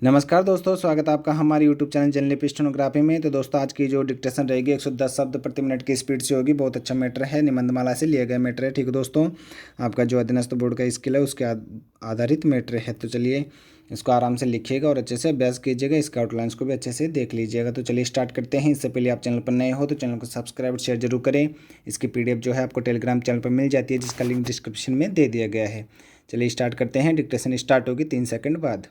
नमस्कार दोस्तों, स्वागत है आपका हमारे यूट्यूब चैनल जनरल स्टेनोग्राफी में। तो दोस्तों, आज की जो डिक्टेशन रहेगी 110 शब्द प्रति मिनट की स्पीड से होगी। बहुत अच्छा मैटर है, निबंधमाला से लिया गया मैटर है। ठीक है दोस्तों, आपका जो अधीनस्थ बोर्ड का स्किल है उसके आधारित मैटर है। तो चलिए इसको आराम से लिखिएगा और अच्छे से अभ्यास कीजिएगा। इसका आउटलाइंस को भी अच्छे से देख लीजिएगा। तो चलिए स्टार्ट करते हैं। इससे पहले आप चैनल पर नए हो तो चैनल को सब्सक्राइब और शेयर जरूर करें। इसकी PDF जो है आपको टेलीग्राम चैनल पर मिल जाती है, जिसका लिंक डिस्क्रिप्शन में दे दिया गया है। चलिए स्टार्ट करते हैं। डिक्टेशन स्टार्ट होगी 3 सेकंड बाद।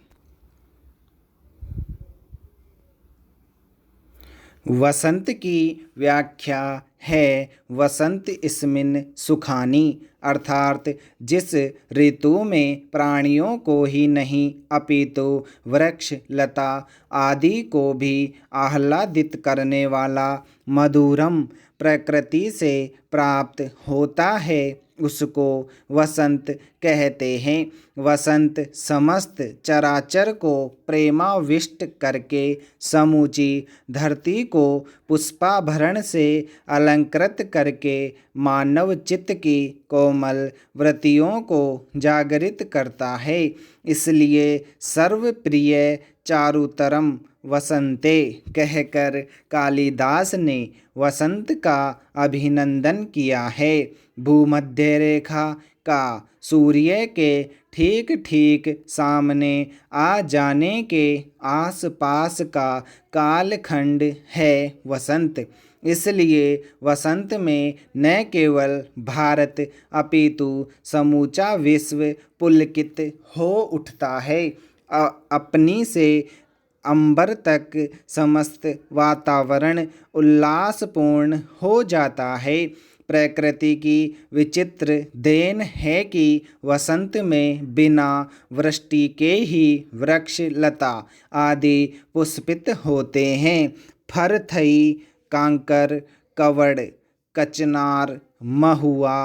वसंत की व्याख्या है वसंत इस्मिन सुखानी, अर्थात जिस ऋतु में प्राणियों को ही नहीं अपितु वृक्ष लता आदि को भी आह्लादित करने वाला मधुरम प्रकृति से प्राप्त होता है, उसको वसंत कहते हैं। वसंत समस्त चराचर को प्रेमाविष्ट करके समूची धरती को पुष्पाभरण से अलंकृत करके मानव चित्त की कोमल वृत्तियों को जागृत करता है। इसलिए सर्वप्रिय चारुतरम वसंते कहकर कालिदास ने वसंत का अभिनंदन किया है। भूमध्य रेखा का सूर्य के ठीक ठीक सामने आ जाने के आसपास का कालखंड है वसंत। इसलिए वसंत में न केवल भारत अपितु समूचा विश्व पुलकित हो उठता है। अपनी से अंबर तक समस्त वातावरण उल्लासपूर्ण हो जाता है। प्रकृति की विचित्र देन है कि वसंत में बिना वृष्टि के ही वृक्ष लता आदि पुष्पित होते हैं। फरथई, कांकर, कवड़, कचनार, महुआ,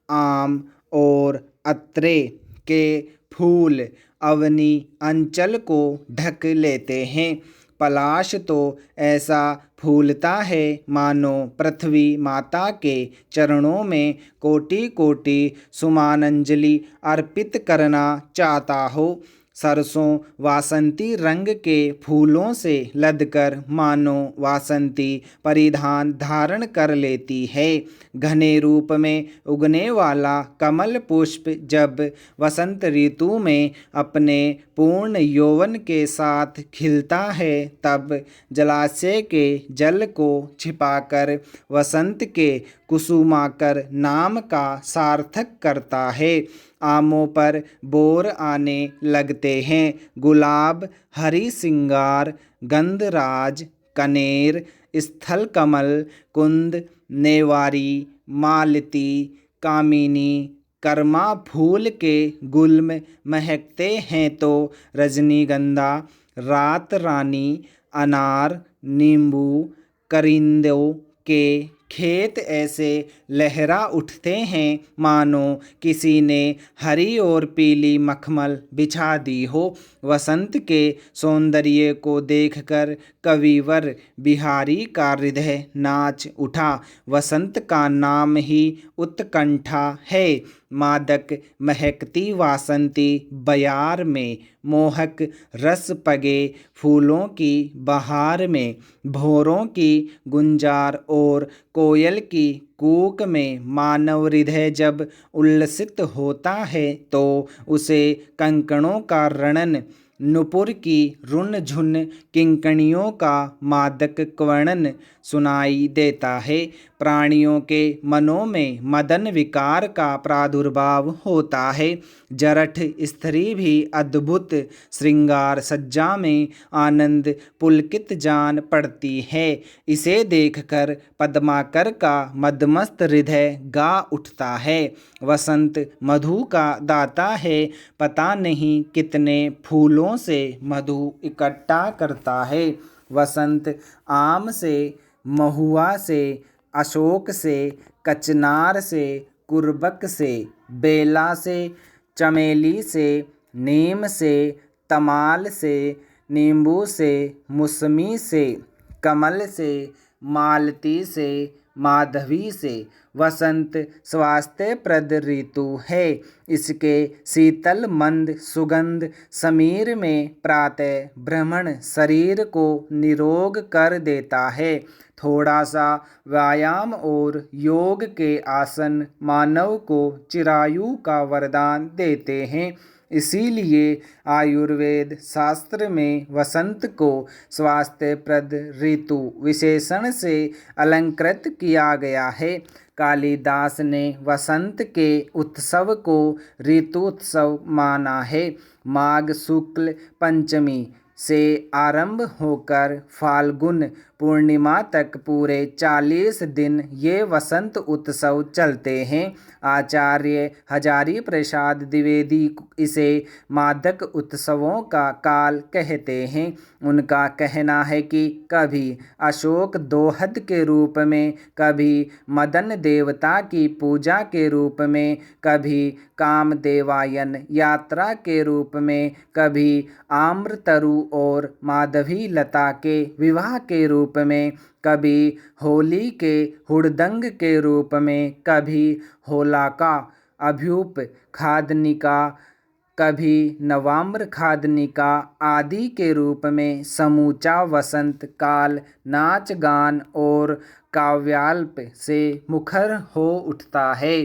आम और अत्रे के फूल अवनी अंचल को ढक लेते हैं। पलाश तो ऐसा फूलता है मानो पृथ्वी माता के चरणों में कोटि कोटि सुमानंजलि अर्पित करना चाहता हो। सरसों वासंती रंग के फूलों से लदकर मानो वासंती परिधान धारण कर लेती है। घने रूप में उगने वाला कमल पुष्प जब वसंत ऋतु में अपने पूर्ण यौवन के साथ खिलता है, तब जलाशय के जल को छिपाकर वसंत के कुसुमाकर नाम का सार्थक करता है। आमों पर बोर आने लगते हैं। गुलाब, हरी सिंगार, गंधराज, कनेर, स्थल कमल, कुंद, नेवारी, मालती, कामिनी, कर्मा फूल के गुल्म महकते हैं, तो रजनीगंधा, रात रानी, अनार, नींबू, करिंदों के खेत ऐसे लहरा उठते हैं मानो किसी ने हरी और पीली मखमल बिछा दी हो। वसंत के सौंदर्य को देखकर कविवर बिहारी का हृदय नाच उठा। वसंत का नाम ही उत्कंठा है। मादक महकती वासंती बयार में, मोहक रस पगे फूलों की बहार में, भौरों की गुंजार और कोयल की कूक में मानव हृदय जब उल्लसित होता है, तो उसे कंकणों का रणन, नुपुर की रुन झुन किंकणियों का मादक वर्णन सुनाई देता है। प्राणियों के मनों में मदन विकार का प्रादुर्भाव होता है। जरठ स्त्री भी अद्भुत श्रृंगार सज्जा में आनंद पुलकित जान पड़ती है। इसे देखकर पद्माकर का मदमस्त हृदय गा उठता है। वसंत मधु का दाता है, पता नहीं कितने फूलों से मधु इकट्ठा करता है। वसंत आम से, महुआ से, अशोक से, कचनार से, कुरबक से, बेला से, चमेली से, नीम से, तमाल से, नींबू से, मौसमी से, कमल से, मालती से, माधवी से। वसंत स्वास्थ्यप्रद ऋतु है। इसके शीतल मंद सुगंध समीर में प्रातः भ्रमण शरीर को निरोग कर देता है। थोड़ा सा व्यायाम और योग के आसन मानव को चिरायु का वरदान देते हैं। इसीलिए आयुर्वेद शास्त्र में वसंत को स्वास्थ्यप्रद ऋतु विशेषण से अलंकृत किया गया है। कालिदास ने वसंत के उत्सव को ऋतुत्सव माना है। माघ शुक्ल पंचमी से आरंभ होकर फाल्गुन पूर्णिमा तक पूरे 40 दिन ये वसंत उत्सव चलते हैं। आचार्य हजारी प्रसाद द्विवेदी इसे मादक उत्सवों का काल कहते हैं। उनका कहना है कि कभी अशोक दोहद के रूप में, कभी मदन देवता की पूजा के रूप में, कभी कामदेवायन यात्रा के रूप में, कभी आम्रतरु और माधवी लता के विवाह के रूप में, कभी होली के हुड़दंग के रूप में, कभी होलाका अभ्युप खादनिका, कभी नवाम्र खादनिका आदि के रूप में समूचा वसंत काल नाच गान और काव्याल्प से मुखर हो उठता है।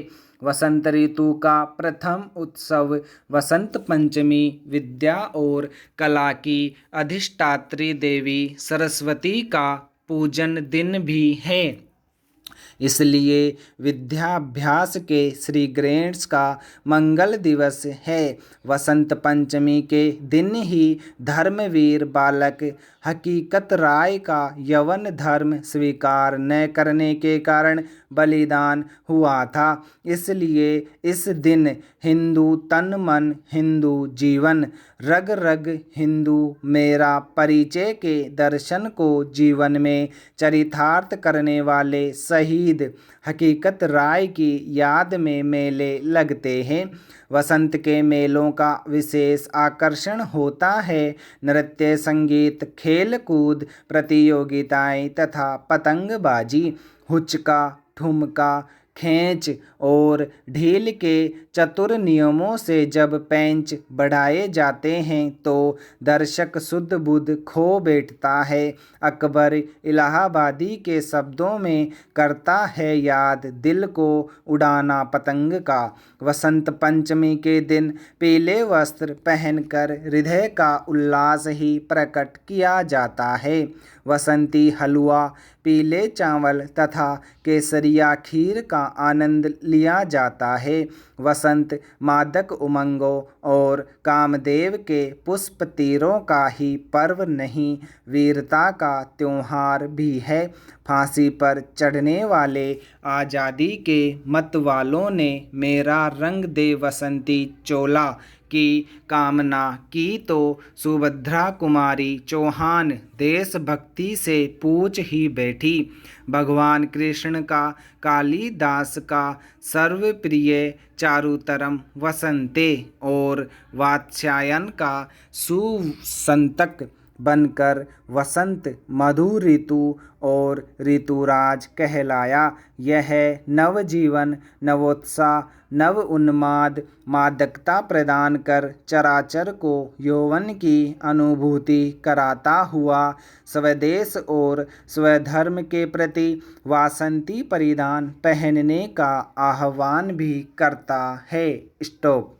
वसंत ऋतु का प्रथम उत्सव वसंत पंचमी विद्या और कला की अधिष्ठात्री देवी सरस्वती का पूजन दिन भी है। इसलिए विद्याभ्यास के श्री गणेश का मंगल दिवस है। वसंत पंचमी के दिन ही धर्मवीर बालक हकीकत राय का यवन धर्म स्वीकार न करने के कारण बलिदान हुआ था। इसलिए इस दिन हिंदू तन मन हिंदू जीवन, रग रग हिंदू मेरा परिचय के दर्शन को जीवन में चरितार्थ करने वाले शहीद हकीकत राय की याद में मेले लगते हैं। वसंत के मेलों का विशेष आकर्षण होता है नृत्य, संगीत, खेल कूद प्रतियोगिताएं तथा पतंगबाजी। हुच्चका, ठुमका, खींच और ढील के चतुर नियमों से जब पेंच बढ़ाए जाते हैं तो दर्शक शुद्ध बुद्ध खो बैठता है। अकबर इलाहाबादी के शब्दों में करता है याद दिल को उड़ाना पतंग का। वसंत पंचमी के दिन पीले वस्त्र पहनकर हृदय का उल्लास ही प्रकट किया जाता है। वसंती हलवा, पीले चावल तथा केसरिया खीर का आनंद लिया जाता है। वसंत मादक उमंगों और कामदेव के पुष्प तीरों का ही पर्व नहीं, वीरता का त्योहार भी है। फांसी पर चढ़ने वाले आज़ादी के मत वालों ने मेरा रंग दे वसंती चोला की कामना की तो सुभद्रा कुमारी चौहान देशभक्ति से पूछ ही बैठी। भगवान कृष्ण का कालिदास का सर्वप्रिय चारुतरम वसंते और वात्स्यायन का सुसंतक बनकर वसंत मधु ऋतु और ऋतुराज कहलाया। यह नवजीवन, नवोत्साह, नव उन्माद, मादकता प्रदान कर चराचर को यौवन की अनुभूति कराता हुआ स्वदेश और स्वधर्म के प्रति वासंती परिधान पहनने का आह्वान भी करता है। स्टॉप।